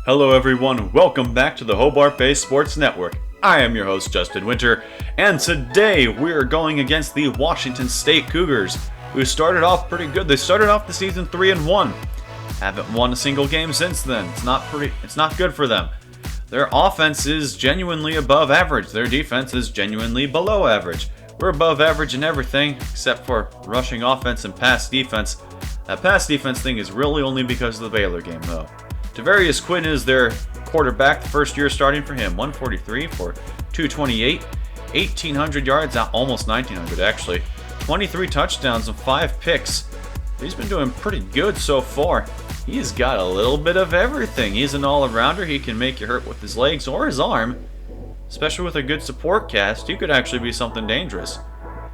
Hello everyone, welcome back to the Hobart Bay Sports Network. I am your host Justin Winter, and today we are going against the Washington State Cougars, who started off pretty good. They started off the season 3-1. Haven't won a single game since then. It's not good for them. Their offense is genuinely above average. Their defense is genuinely below average. We're above average in everything except for rushing offense and pass defense. That pass defense thing is really only because of the Baylor game though. Tavarius Quinn is their quarterback, the first year starting for him. 143 for 228, 1,800 yards, almost 1,900 actually. 23 touchdowns and 5 picks. He's been doing pretty good so far. He's got a little bit of everything. He's an all-arounder. He can make you hurt with his legs or his arm. Especially with a good support cast, he could actually be something dangerous.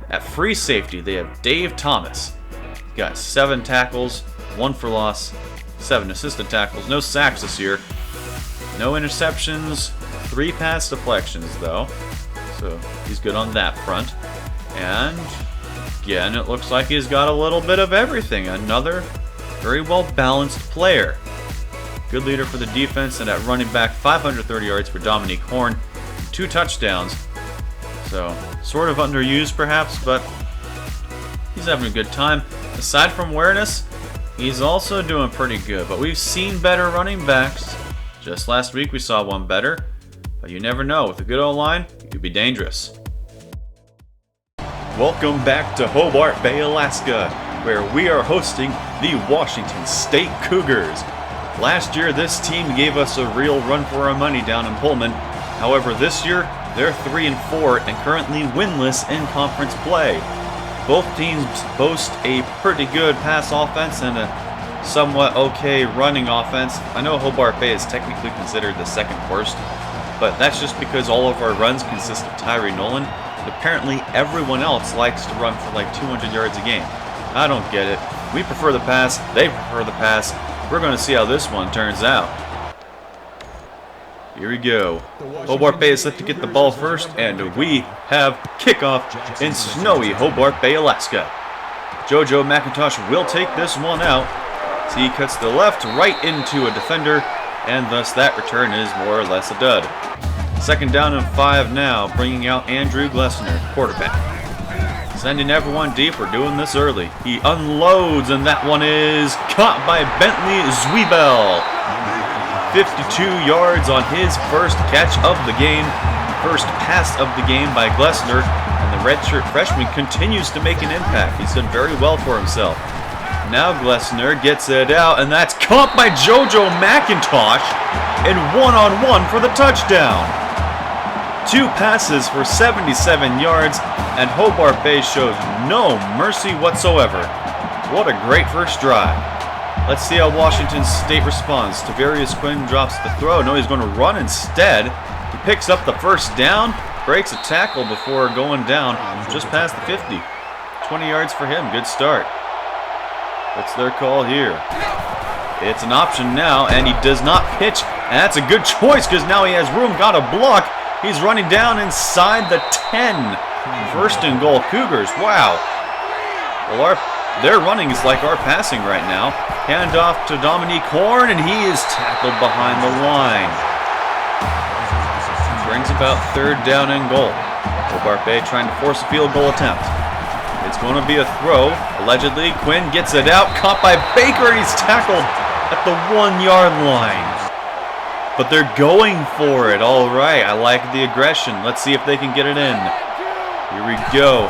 At free safety, they have Dave Thomas. He's got 7 tackles, 1 for loss, 7 assisted tackles, no sacks this year, no interceptions, 3 pass deflections though, so he's good on that front. And again, it looks like he's got a little bit of everything. Another very well balanced player. Good leader for the defense, and at running back, 530 yards for Dominique Horn, 2 touchdowns. So sort of underused perhaps, but he's having a good time. Aside from awareness, he's also doing pretty good, but we've seen better running backs. Just last week we saw one better, but you never know. With a good O-line, it could be dangerous. Welcome back to Hobart Bay, Alaska, where we are hosting the Washington State Cougars. Last year, this team gave us a real run for our money down in Pullman. However, this year, they're 3-4 and currently winless in conference play. Both teams boast a pretty good pass offense and a somewhat okay running offense. I know Hobart Bay is technically considered the second worst, but that's just because all of our runs consist of Tyree Nolan. And apparently everyone else likes to run for like 200 yards a game. I don't get it. We prefer the pass, they prefer the pass. We're going to see how this one turns out. Here we go. Hobart Bay is set to get the ball first, and we have kickoff in snowy Hobart Bay, Alaska. JoJo McIntosh will take this one out. So he cuts to the left, right into a defender, and thus that return is more or less a dud. Second down and 5 now, bringing out Andrew Glessner, quarterback. Sending everyone deep, we're doing this early. He unloads, and that one is caught by Bentley Zwiebel. 52 yards on his first catch of the game, first pass of the game by Glessner, and the redshirt freshman continues to make an impact. He's done very well for himself. Now Glessner gets it out, and that's caught by JoJo McIntosh in one-on-one for the touchdown. 2 passes for 77 yards, and Hobart Bay shows no mercy whatsoever. What a great first drive. Let's see how Washington State responds. Tavarius Quinn drops the throw. No, he's going to run instead. He picks up the first down, breaks a tackle before going down just past the 50. 20 yards for him. Good start. What's their call here? It's an option now, and he does not pitch. And that's a good choice because now he has room. Got a block. He's running down inside the 10. First and goal, Cougars. Wow. Well, their running is like our passing right now. Hand off to Dominique Horn, and he is tackled behind the line. Brings about 3rd down and goal. Hobart Bay trying to force a field goal attempt. It's going to be a throw. Allegedly, Quinn gets it out, caught by Baker, and he's tackled at the 1-yard line. But they're going for it. All right, I like the aggression. Let's see if they can get it in. Here we go.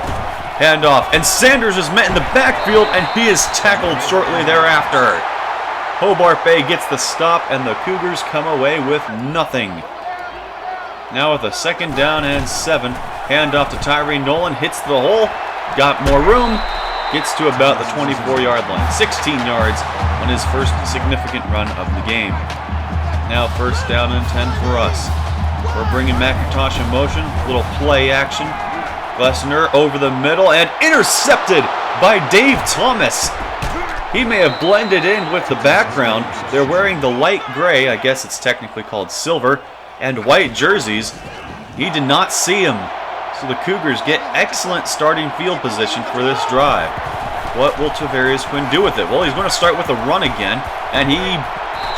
Handoff, and Sanders is met in the backfield, and he is tackled shortly thereafter. Hobart Bay gets the stop, and the Cougars come away with nothing. Now with a 2nd down and 7, handoff to Tyree Nolan, hits the hole, got more room, gets to about the 24-yard line. 16 yards on his first significant run of the game. Now 1st down and 10 for us. We're bringing McIntosh in motion, little play action. Glessner over the middle and intercepted by Dave Thomas. He may have blended in with the background. They're wearing the light gray, I guess it's technically called silver, and white jerseys. He did not see him. So the Cougars get excellent starting field position for this drive. What will Tavarius Quinn do with it? Well, he's going to start with a run again, and he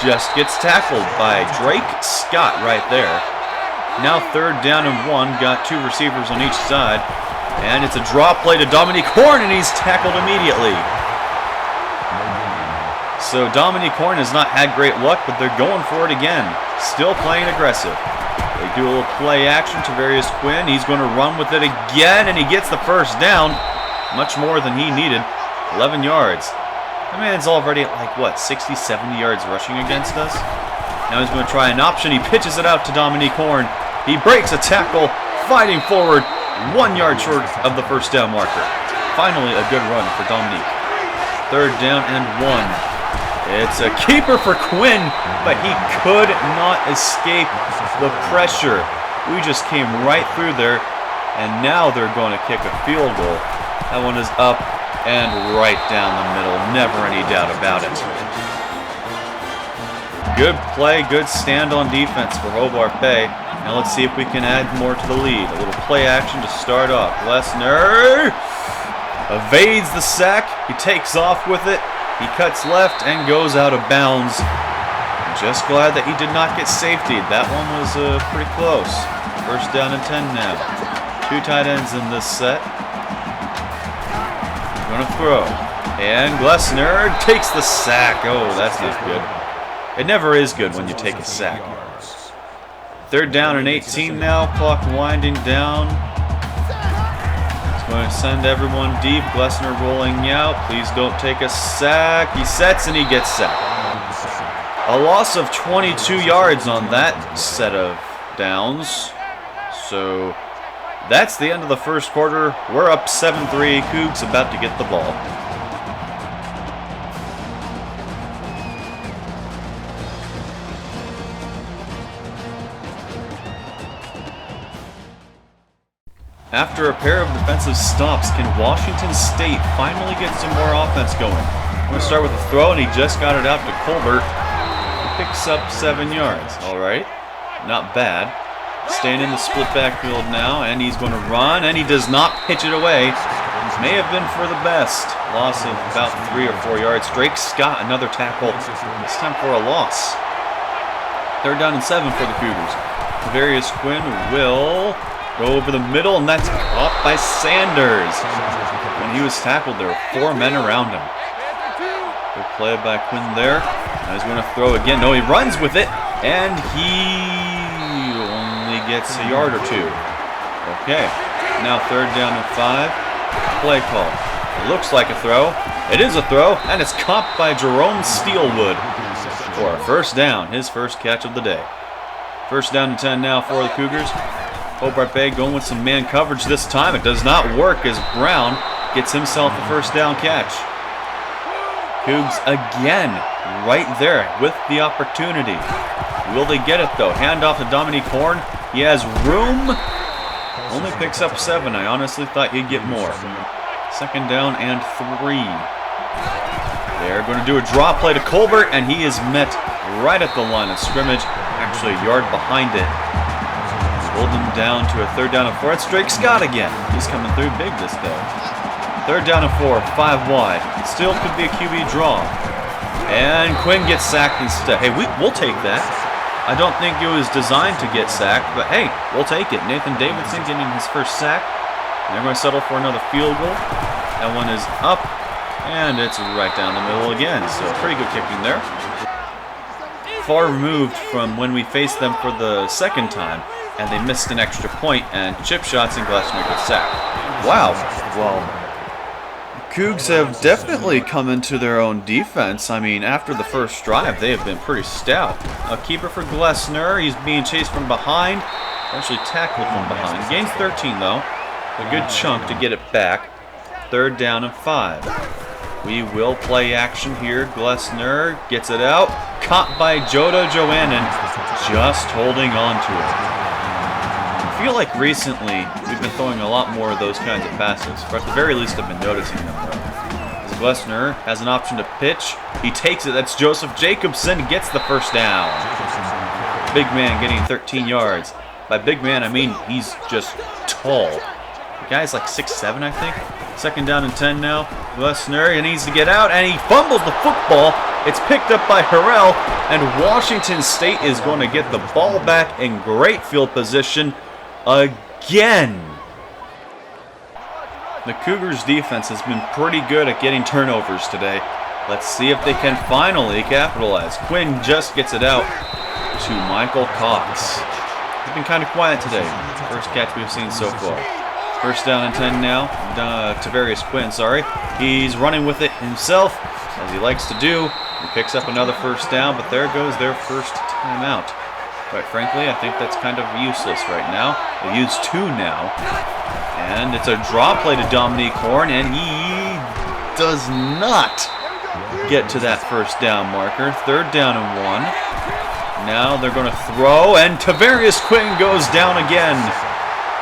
just gets tackled by Drake Scott right there. Now 3rd down and 1. Got 2 receivers on each side. And it's a draw play to Dominique Horn, and he's tackled immediately. So Dominique Horn has not had great luck, but they're going for it again. Still playing aggressive. They do a little play action to Various Quinn. He's going to run with it again, and he gets the 1st down. Much more than he needed. 11 yards. The man's already at like, what, 60, 70 yards rushing against us? Now he's going to try an option. He pitches it out to Dominique Horn. He breaks a tackle, fighting forward, 1 yard short of the 1st down marker. Finally, a good run for Dominique. 3rd down and 1. It's a keeper for Quinn, but he could not escape the pressure. We just came right through there, and now they're going to kick a field goal. That one is up and right down the middle. Never any doubt about it. Good play, good stand on defense for Hobart Bay. Now let's see if we can add more to the lead. A little play action to start off. Glessner evades the sack. He takes off with it. He cuts left and goes out of bounds. Just glad that he did not get safety. That one was pretty close. 1st down and 10 now. 2 tight ends in this set. Going to throw. And Glessner takes the sack. Oh, that's not good. It never is good when you take a sack. 3rd down and 18 now. Clock winding down. Going to send everyone deep. Glessner rolling out. Please don't take a sack. He sets and he gets sacked. A loss of 22 yards on that set of downs. So that's the end of the 1st quarter. We're up 7-3. Cougs about to get the ball. After a pair of defensive stops, can Washington State finally get some more offense going? I'm going to start with a throw, and he just got it out to Colbert. He picks up 7 yards. All right, not bad. Staying in the split backfield now, and he's going to run, and he does not pitch it away. May have been for the best. Loss of about 3 or 4 yards. Drake Scott, another tackle. This time for a loss. 3rd down and 7 for the Cougars. Various Quinn will go over the middle, and that's caught by Sanders. When he was tackled, there were 4 men around him. Good play by Quinn there. Now he's going to throw again. No, he runs with it, and he only gets a yard or 2. Okay, now 3rd down and 5. Play call. It looks like a throw. It is a throw, and it's caught by Jerome Steelwood for a 1st down, his 1st catch of the day. 1st down and 10 now for the Cougars. Hobart Bay going with some man coverage this time. It does not work as Brown gets himself a 1st down catch. Cougs again right there with the opportunity. Will they get it though? Handoff to Dominique Horn. He has room. Only picks up 7. I honestly thought he'd get more. 2nd down and 3. They're going to do a draw play to Colbert, and he is met right at the line of scrimmage. Actually a yard behind it. Hold him down to a 3rd down and 4. It's Drake Scott again. He's coming through big this day. 3rd down and 4, 5 wide. Still could be a QB draw. And Quinn gets sacked instead. Hey, we'll take that. I don't think it was designed to get sacked, but hey, we'll take it. Nathan Davidson getting his 1st sack. And they're going to settle for another field goal. That one is up, and it's right down the middle again. So pretty good kicking there. Far removed from when we faced them for the 2nd time. And they missed an extra point, and chip shots, and Glessner gets sacked. Wow. Well, Cougs have definitely come into their own defense. I mean, after the 1st drive, they have been pretty stout. A keeper for Glessner. He's being chased from behind. Actually tackled from behind. Gains 13, though. A good chunk to get it back. 3rd down and 5. We will play action here. Glessner gets it out. Caught by Joda Joannan. Just holding on to it. I feel like recently we've been throwing a lot more of those kinds of passes, or at the very least I've been noticing them though. As Glessner has an option to pitch, he takes it. That's Joseph Jacobson, gets the 1st down. Big man getting 13 yards. By big man I mean he's just tall. The guy's like 6'7", I think. 2nd down and 10 now. Glessner, he needs to get out, and he fumbles the football. It's picked up by Harrell, and Washington State is going to get the ball back in great field position again. The Cougars' defense has been pretty good at getting turnovers today. Let's see if they can finally capitalize. Quinn just gets it out to Michael Cox. He's been kind of quiet today. First catch we've seen so far. First down and 10 now. Tavarius Quinn, sorry. He's running with it himself, as he likes to do. He picks up another first down, but there goes their first timeout. Quite frankly, I think that's kind of useless right now. They use 2 now. And it's a draw play to Dominique Horn, and he does not get to that first down marker. Third down and 1. Now they're going to throw, and Tavarius Quinn goes down again.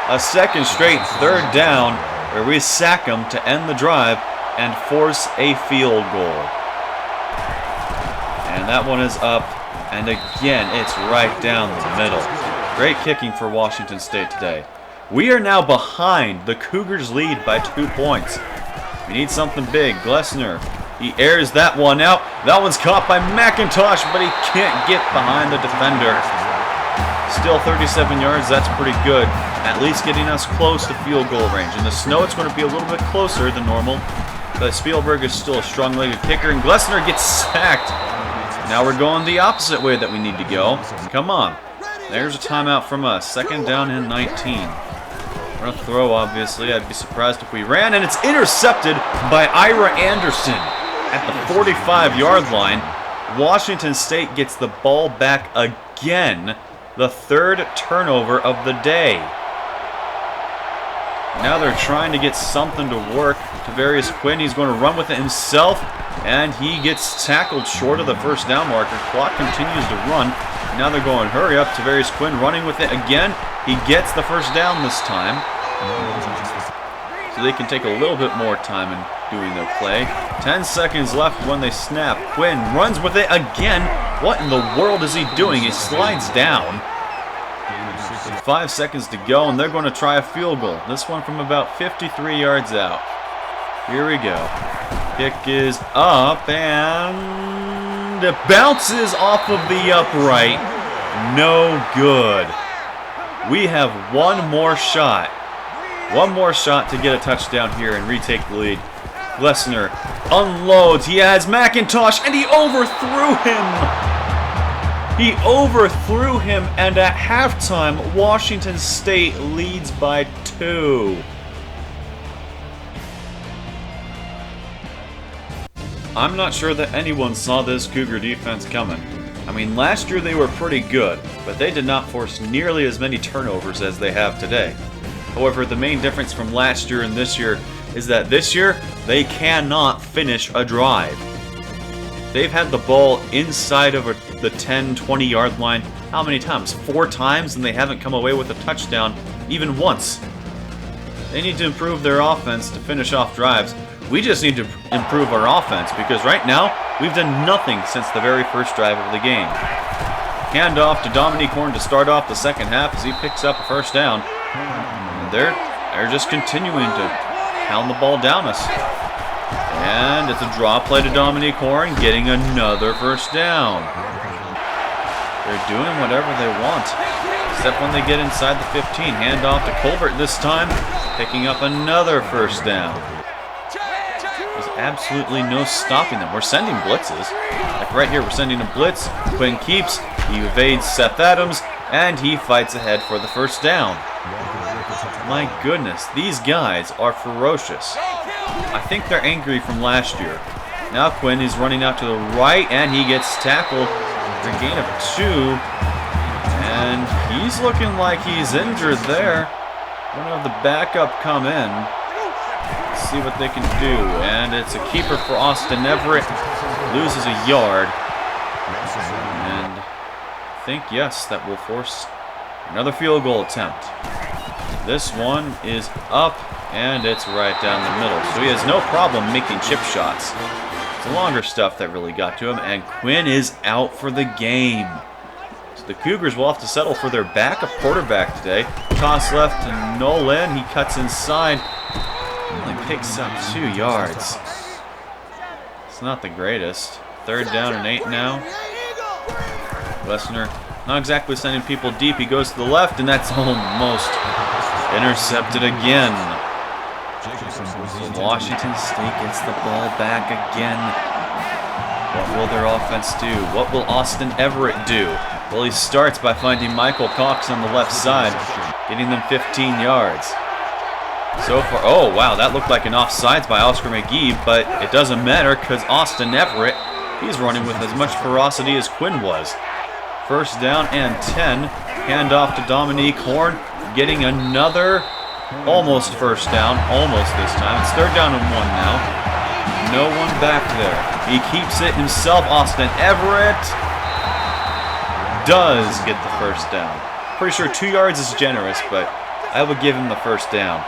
A second straight third down where we sack him to end the drive and force a field goal. And that one is up, and again, it's right down the middle. Great kicking for Washington State today. We are now behind the Cougars' lead by 2 points. We need something big. Glessner, he airs that one out. That one's caught by McIntosh, but he can't get behind the defender. Still 37 yards, that's pretty good. At least getting us close to field goal range. In the snow, it's going to be a little bit closer than normal. But Spielberg is still a strong-legged kicker, and Glessner gets sacked. Now we're going the opposite way that we need to go. Come on. There's a timeout from us. Second down and 19. We're going to throw, obviously. I'd be surprised if we ran, and it's intercepted by Ira Anderson at the 45-yard line. Washington State gets the ball back again. The third turnover of the day. Now they're trying to get something to work. Tavarius Quinn, he's going to run with it himself, and he gets tackled short of the first down marker. Clock continues to run. Now they're going, hurry up. Tavarius Quinn running with it again. He gets the first down this time. So they can take a little bit more time in doing their play. 10 seconds left when they snap. Quinn runs with it again. What in the world is he doing? He slides down. 5 seconds to go, and they're going to try a field goal. This one from about 53 yards out. Here we go. Kick is up, and it bounces off of the upright. No good. We have one more shot. One more shot to get a touchdown here and retake the lead. Glessner unloads. He has McIntosh, and he overthrew him. He overthrew him, and at halftime, Washington State leads by 2. I'm not sure that anyone saw this Cougar defense coming. I mean, last year they were pretty good, but they did not force nearly as many turnovers as they have today. However, the main difference from last year and this year is that this year, they cannot finish a drive. They've had the ball inside of the 10, 20-yard line, how many times? 4 times, and they haven't come away with a touchdown even once. They need to improve their offense to finish off drives. We just need to improve our offense, because right now, we've done nothing since the very first drive of the game. Handoff to Dominique Horn to start off the second half as he picks up a first down. And they're just continuing to pound the ball down us. And it's a draw play to Dominique Horn, getting another first down. They're doing whatever they want, except when they get inside the 15. Handoff to Colbert this time, picking up another first down. There's absolutely no stopping them. We're sending blitzes. Like right here, we're sending a blitz. Quinn keeps, he evades Seth Adams, and he fights ahead for the first down. My goodness, these guys are ferocious. I think they're angry from last year. Now Quinn is running out to the right, and he gets tackled for a gain of 2. And he's looking like he's injured there. We're going to have the backup come in. Let's see what they can do. And it's a keeper for Austin Everett. Loses a yard. And I think, yes, that will force another field goal attempt. This one is up, and it's right down the middle. So he has no problem making chip shots. It's the longer stuff that really got to him, and Quinn is out for the game. So the Cougars will have to settle for their backup quarterback today. Toss left to Nolan. He cuts inside. Only picks up 2 yards. It's not the greatest. third down and 8 now. Glessner not exactly sending people deep. He goes to the left, and that's almost intercepted again. So Washington State gets the ball back again. What will their offense do? What will Austin Everett do? Well, he starts by finding Michael Cox on the left side, getting them 15 yards. So far, oh wow, that looked like an offsides by Oscar McGee, but it doesn't matter because Austin Everett, he's running with as much ferocity as Quinn was. First down and 10. Hand off to Dominique Horn, getting another almost first down, almost this time. It's third down and 1 now. No one back there. He keeps it himself. Austin Everett does get the first down. Pretty sure 2 yards is generous, but I would give him the first down.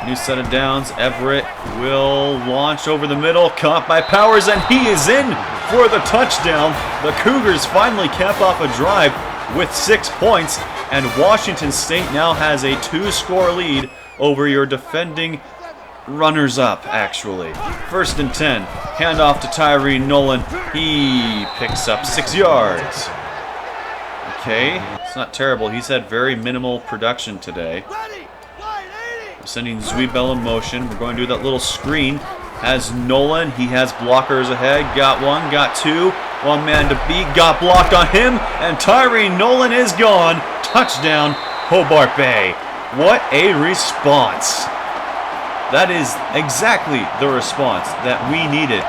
New set of downs. Everett will launch over the middle. Caught by Powers, and he is in for the touchdown. The Cougars finally cap off a drive with 6 points, and Washington State now has a 2-score lead over your defending runners-up, actually. First and 10. Handoff to Tyree Nolan. He picks up 6 yards. Okay, it's not terrible. He's had very minimal production today. Sending Zweibel in motion. We're going to do that little screen. Has Nolan. He has blockers ahead. Got one, got two. One man to beat. Got blocked on him. And Tyree Nolan is gone. Touchdown, Hobart Bay. What a response. That is exactly the response that we needed.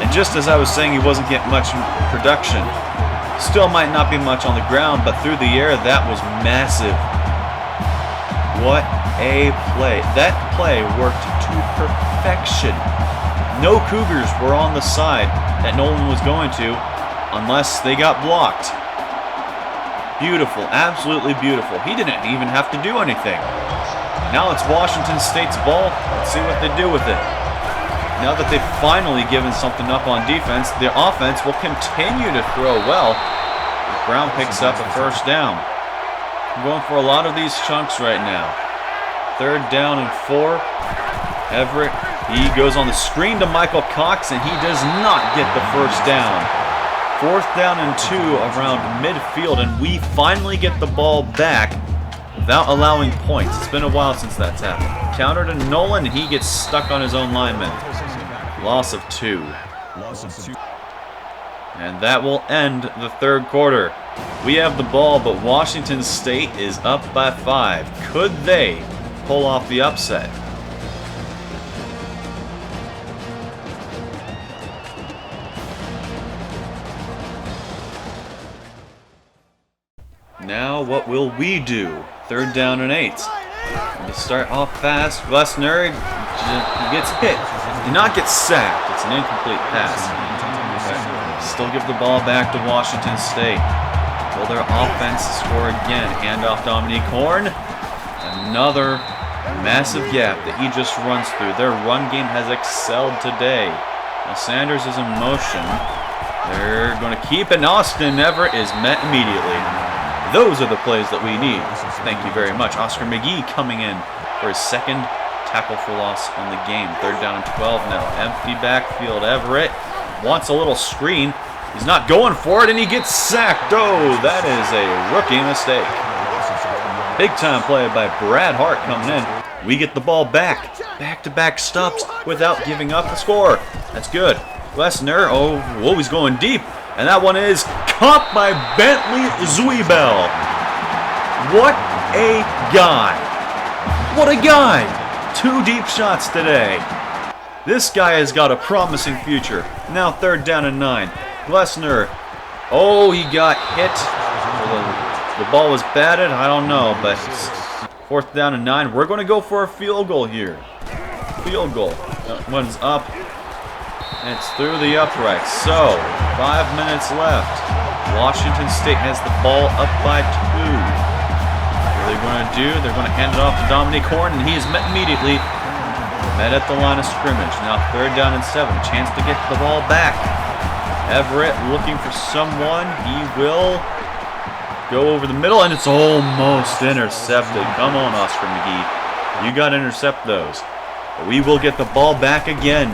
And just as I was saying, he wasn't getting much production. Still might not be much on the ground, but through the air, that was massive. What a play. That play worked to perfection. No Cougars were on the side that Nolan was going to unless they got blocked. Beautiful. Absolutely beautiful. He didn't even have to do anything. Now it's Washington State's ball. Let's see what they do with it. Now that they've finally given something up on defense, the offense will continue to throw well. Brown picks up a first down. I'm going for a lot of these chunks right now. Third down and 4. Everett, he goes on the screen to Michael Cox, and he does not get the first down. Fourth down and 2 around midfield, and we finally get the ball back without allowing points. It's been a while since that's happened. Counter to Nolan, and he gets stuck on his own lineman. Loss of 2. And that will end the third quarter. We have the ball, but Washington State is up by 5. Could they pull off the upset? Now what will we do? Third down and 8. To start off fast, Glessner gets hit. Did not get sacked. It's an incomplete pass. Still give the ball back to Washington State. Will their offense score again? Handoff Dominique Horn. Another massive gap that he just runs through. Their run game has excelled today. Now Sanders is in motion. They're going to keep it. Austin Everett is met immediately. Those are the plays that we need. Thank you very much. Oscar McGee coming in for his second tackle for loss on the game. Third down and 12 now. Empty backfield. Everett wants a little screen. He's not going for it, and he gets sacked. Oh, that is a rookie mistake. Big time play by Brad Hart coming in. We get the ball back. Back-to-back stops without giving up the score. That's good. Glessner, oh, whoa, he's going deep. And that one is caught by Bentley Zweibel. What a guy. What a guy. 2 deep shots today. This guy has got a promising future. Now third down and 9. Glessner. Oh, he got hit. The ball was batted. I don't know, but fourth down and 9. We're going to go for a field goal here. Field goal. That one's up. And it's through the uprights. So, 5 minutes left. Washington State has the ball up by 2. What are they going to do? They're going to hand it off to Dominique Horn, and he is met immediately. Met at the line of scrimmage. Now third down and 7. Chance to get the ball back. Everett looking for someone. He will go over the middle, and it's almost intercepted. Come on, Oscar McGee. You got to intercept those. But we will get the ball back again.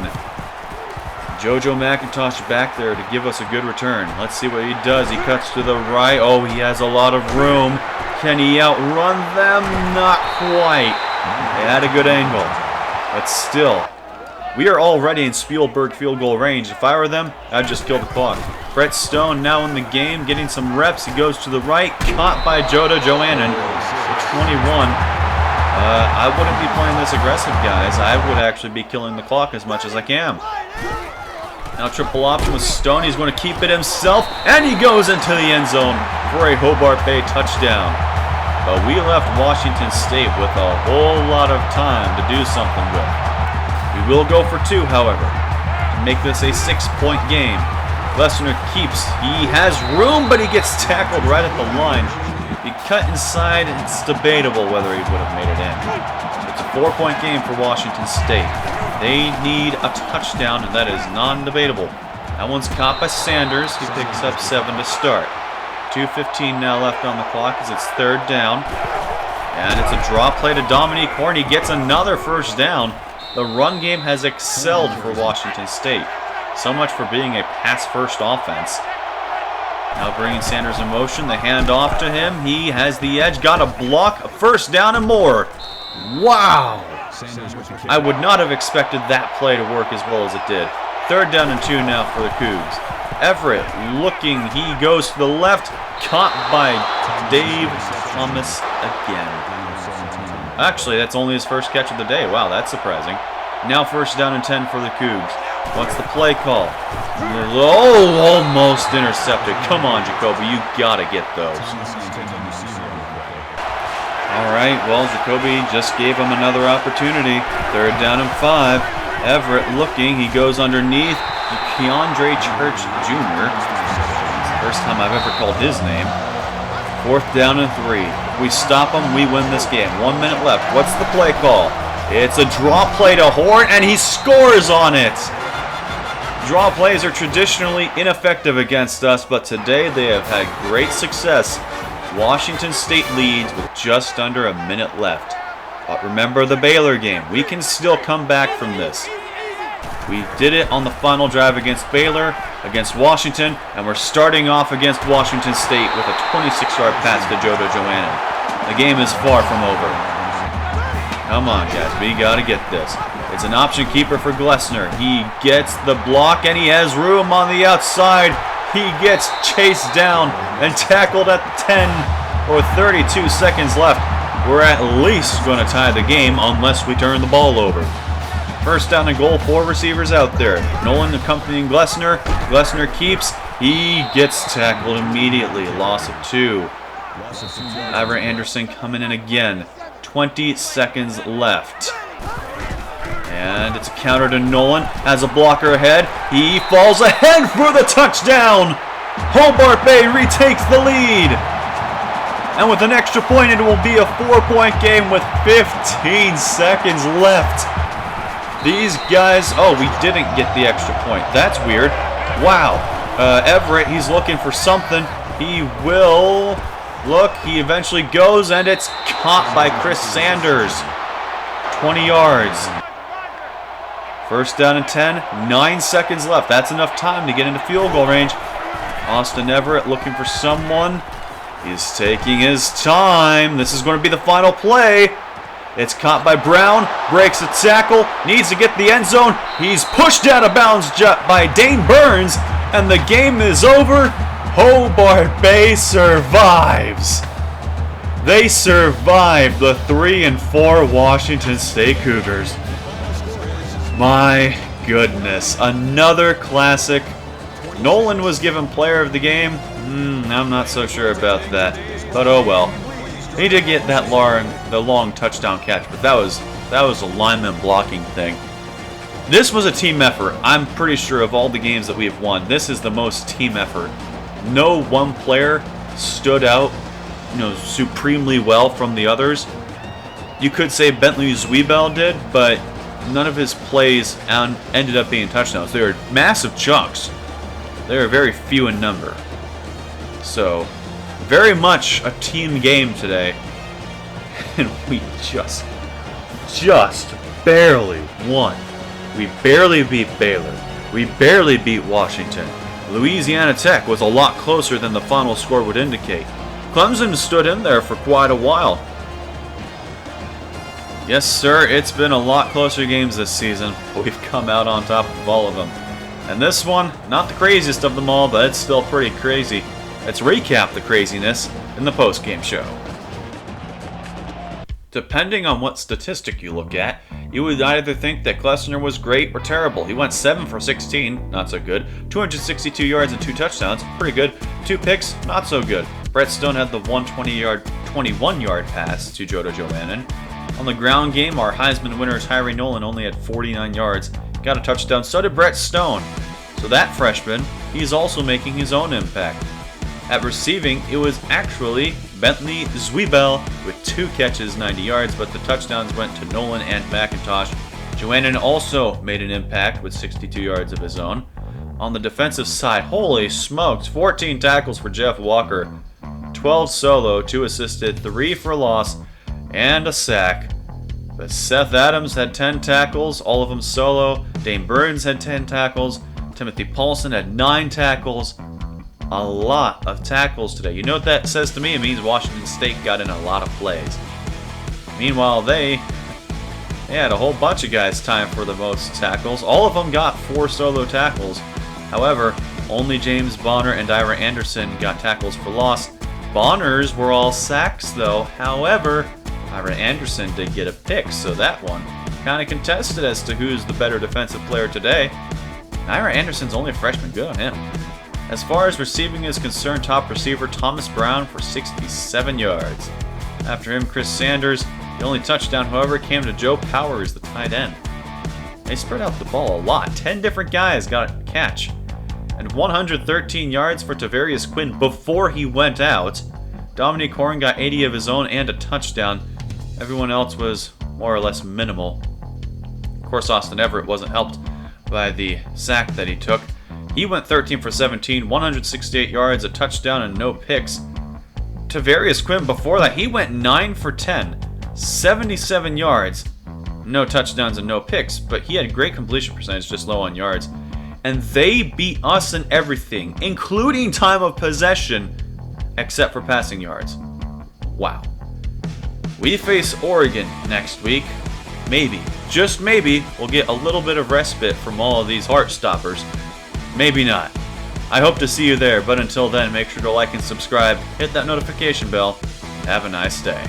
JoJo McIntosh back there to give us a good return. Let's see what he does. He cuts to the right. Oh, he has a lot of room. Can he outrun them? Not quite. They had a good angle. But still, we are already in Spielberg field goal range. If I were them, I'd just kill the clock. Brett Stone now in the game, getting some reps. He goes to the right. Caught by Joda Joannan. 21. I wouldn't be playing this aggressive, guys. I would actually be killing the clock as much as I can. Now triple option with Stone. He's going to keep it himself, and he goes into the end zone for a Hobart Bay touchdown. But we left Washington State with a whole lot of time to do something with. We will go for 2, however, to make this a 6-point game. Glessner keeps. He has room, but he gets tackled right at the line. He cut inside, and it's debatable whether he would have made it in. It's a 4-point game for Washington State. They need a touchdown, and that is non-debatable. That one's caught by Sanders. He picks up 7 to start. 2:15 now left on the clock as it's 3rd down. And it's a draw play to Dominique Horn. He gets another first down. The run game has excelled for Washington State. So much for being a pass-first offense. Now bringing Sanders in motion. The hand off to him. He has the edge. Got a block. A first down and more. Wow. I would not have expected that play to work as well as it did. 3rd down and 2 now for the Cougs. Everett looking. He goes to the left. Caught by Dave Thomas again. Actually, that's only his first catch of the day. Wow, that's surprising. Now 1st down and 10 for the Cougs. What's the play call? Oh, almost intercepted. Come on, Jacoby. You got to get those. All right, well, Jacoby just gave him another opportunity. 3rd down and 5. Everett looking. He goes underneath. Keandre Church Jr. It's the first time I've ever called his name. 4th down and 3. We stop him, we win this game. 1 minute left. What's the play call? It's a draw play to Horn, and he scores on it. Draw plays are traditionally ineffective against us, but today they have had great success. Washington State leads with just under a minute left. But remember the Baylor game. We can still come back from this. We did it on the final drive against Baylor, against Washington, and we're starting off against Washington State with a 26-yard pass to Joda Joannan. The game is far from over. Come on, guys. We got to get this. It's an option keeper for Glessner. He gets the block, and he has room on the outside. He gets chased down and tackled at 10 or 32 seconds left. We're at least going to tie the game unless we turn the ball over. 1st down and goal, 4 receivers out there. Nolan accompanying Glessner. Glessner keeps. He gets tackled immediately. Loss of 2. Ivor Anderson coming in again. 20 seconds left. And it's a counter to Nolan. Has a blocker ahead. He falls ahead for the touchdown. Hobart Bay retakes the lead. And with an extra point, it will be a 4-point game with 15 seconds left. These guys, oh, we didn't get the extra point. That's weird. Wow. Everett, he's looking for something. He will look. He eventually goes, and it's caught by Chris Sanders. 20 yards. 1st down and 10. 9 seconds left. That's enough time to get into field goal range. Austin Everett looking for someone. He's taking his time. This is going to be the final play. It's caught by Brown, breaks a tackle, needs to get the end zone. He's pushed out of bounds by Dane Burns, and the game is over. Hobart Bay survives. They survived the 3-4 Washington State Cougars. My goodness, another classic. Nolan was given player of the game. I'm not so sure about that, but oh well. He did get that long touchdown catch, but that was a lineman blocking thing. This was a team effort. I'm pretty sure of all the games that we have won, this is the most team effort. No one player stood out, supremely well from the others. You could say Bentley Zweibel did, but none of his plays ended up being touchdowns. They were massive chunks. They were very few in number. So, very much a team game today. And we just barely won. We barely beat Baylor. We barely beat Washington. Louisiana Tech was a lot closer than the final score would indicate. Clemson stood in there for quite a while. Yes, sir, it's been a lot closer games this season, but we've come out on top of all of them. And this one, not the craziest of them all, but it's still pretty crazy. Let's recap the craziness in the post-game show. Depending on what statistic you look at, you would either think that Klesner was great or terrible. He went 7 for 16, not so good. 262 yards and 2 touchdowns, pretty good. 2 picks, not so good. Brett Stone had the 21-yard pass to Joe Joannan. On the ground game, our Heisman winner Tyree Nolan only had 49 yards. Got a touchdown, so did Brett Stone. So that freshman, he's also making his own impact. At receiving, it was actually Bentley Zwiebel with 2 catches, 90 yards, but the touchdowns went to Nolan and McIntosh. Joannan also made an impact with 62 yards of his own. On the defensive side, holy smokes, 14 tackles for Jeff Walker, 12 solo, 2 assisted, 3 for loss, and a sack. But Seth Adams had 10 tackles, all of them solo. Dane Burns had 10 tackles. Timothy Paulson had 9 tackles. A lot of tackles today. You know what that says to me? It means Washington State got in a lot of plays. Meanwhile, they had a whole bunch of guys timed for the most tackles. All of them got 4 solo tackles. However, only James Bonner and Ira Anderson got tackles for loss. Bonner's were all sacks, though. However, Ira Anderson did get a pick, so that one kind of contested as to who's the better defensive player today. Ira Anderson's only a freshman. Good on him. As far as receiving is concerned, top receiver Thomas Brown for 67 yards. After him, Chris Sanders. The only touchdown, however, came to Joe Powers, the tight end. They spread out the ball a lot. 10 different guys got a catch. And 113 yards for Tavarius Quinn before he went out. Dominique Horn got 80 of his own and a touchdown. Everyone else was more or less minimal. Of course, Austin Everett wasn't helped by the sack that he took. He went 13 for 17, 168 yards, a touchdown, and no picks. Tavarius Quinn, before that, he went 9 for 10, 77 yards, no touchdowns and no picks, but he had great completion percentage, just low on yards. And they beat us in everything, including time of possession, except for passing yards. Wow. We face Oregon next week. Maybe, just maybe, we'll get a little bit of respite from all of these heart stoppers. Maybe not. I hope to see you there, but until then, make sure to like and subscribe, hit that notification bell. Have a nice day.